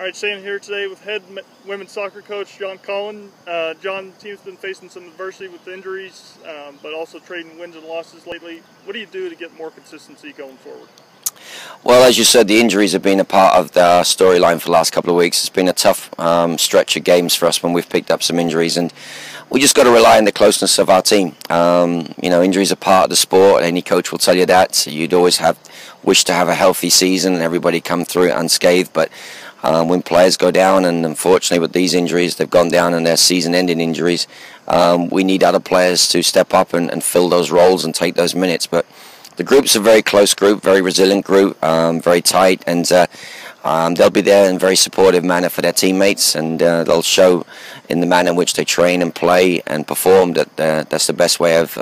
All right, staying here today with head women's soccer coach John Cullen. John, the team's been facing some adversity with injuries, but also trading wins and losses lately. What do you do to get more consistency going forward? Well, as you said, the injuries have been a part of the storyline for the last couple of weeks. It's been a tough stretch of games for us when we've picked up some injuries, and we just got to rely on the closeness of our team. Injuries are part of the sport. Any coach will tell you that. You'd always wish to have a healthy season and everybody come through it unscathed, but when players go down, and unfortunately with these injuries, they've gone down and they're season-ending injuries, we need other players to step up and fill those roles and take those minutes. But the group's a very close group, very resilient group, very tight, and they'll be there in a very supportive manner for their teammates, and they'll show in the manner in which they train and play and perform that that's the best way of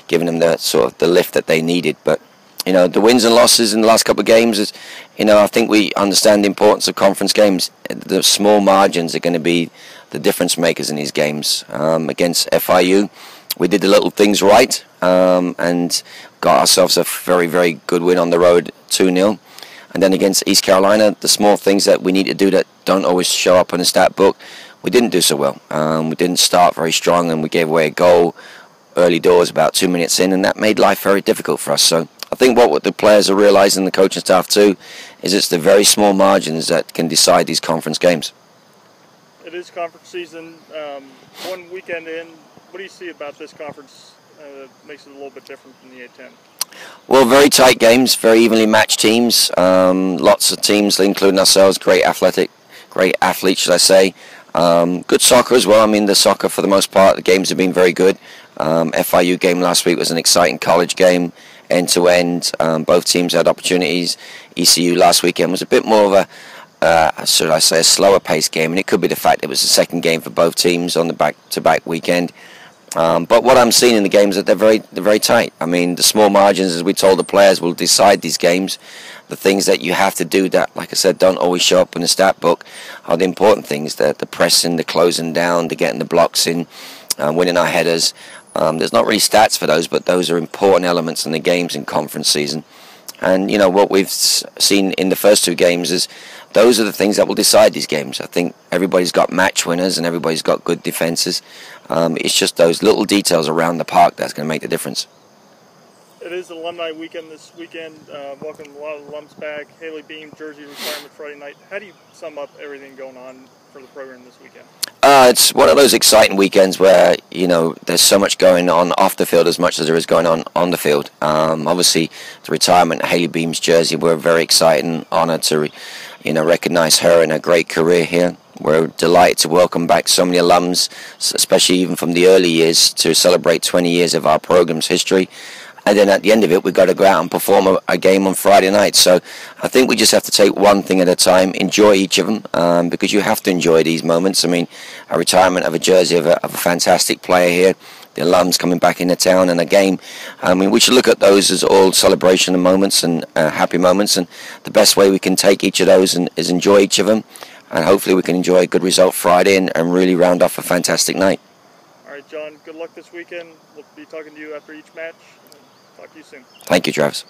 giving them the lift that they needed. But the wins and losses in the last couple of games is, I think we understand the importance of conference games. The small margins are going to be the difference makers in these games. Against FIU, we did the little things right and got ourselves a very, very good win on the road, 2-0. And then against East Carolina, the small things that we need to do that don't always show up in the stat book, we didn't do so well. We didn't start very strong, and we gave away a goal early doors about 2 minutes in, and that made life very difficult for us. So I think what the players are realising, the coaching staff too, is it's the very small margins that can decide these conference games. It is conference season. One weekend in, what do you see about this conference that makes it a little bit different from the A-10? Well, very tight games, very evenly matched teams. Lots of teams, including ourselves, great athletes, should I say. Good soccer as well. I mean, the soccer, for the most part, the games have been very good. FIU game last week was an exciting college game, end-to-end. Both teams had opportunities. ECU last weekend was a bit more of a slower paced game, and it could be the fact it was the second game for both teams on the back-to-back weekend. But what I'm seeing in the games is that they're very tight. I mean, the small margins, as we told the players, will decide these games. The things that you have to do that, like I said, don't always show up in the stat book are the important things. The pressing, the closing down, the getting the blocks in, winning our headers. There's not really stats for those, but those are important elements in the games in conference season. And what we've seen in the first two games is those are the things that will decide these games. I think everybody's got match winners and everybody's got good defenses. It's just those little details around the park that's going to make the difference. It is Alumni Weekend this weekend. Welcome a lot of alums back. Haley Beam, jersey retirement Friday night. How do you sum up everything going on for the program this weekend? It's one of those exciting weekends where, there's so much going on off the field as much as there is going on the field. Obviously, the retirement of Haley Beam's jersey, we're very excited and honoured to, recognise her in a great career here. We're delighted to welcome back so many alums, especially even from the early years, to celebrate 20 years of our program's history. And then at the end of it, we've got to go out and perform a game on Friday night. So I think we just have to take one thing at a time, enjoy each of them, because you have to enjoy these moments. I mean, a retirement of a jersey of a fantastic player here, the alums coming back into town, and a game. I mean, we should look at those as all celebration moments and happy moments. And the best way we can take each of those is enjoy each of them. And hopefully we can enjoy a good result Friday and really round off a fantastic night. All right, John, good luck this weekend. We'll be talking to you after each match. Talk to you soon. Thank you, Travis.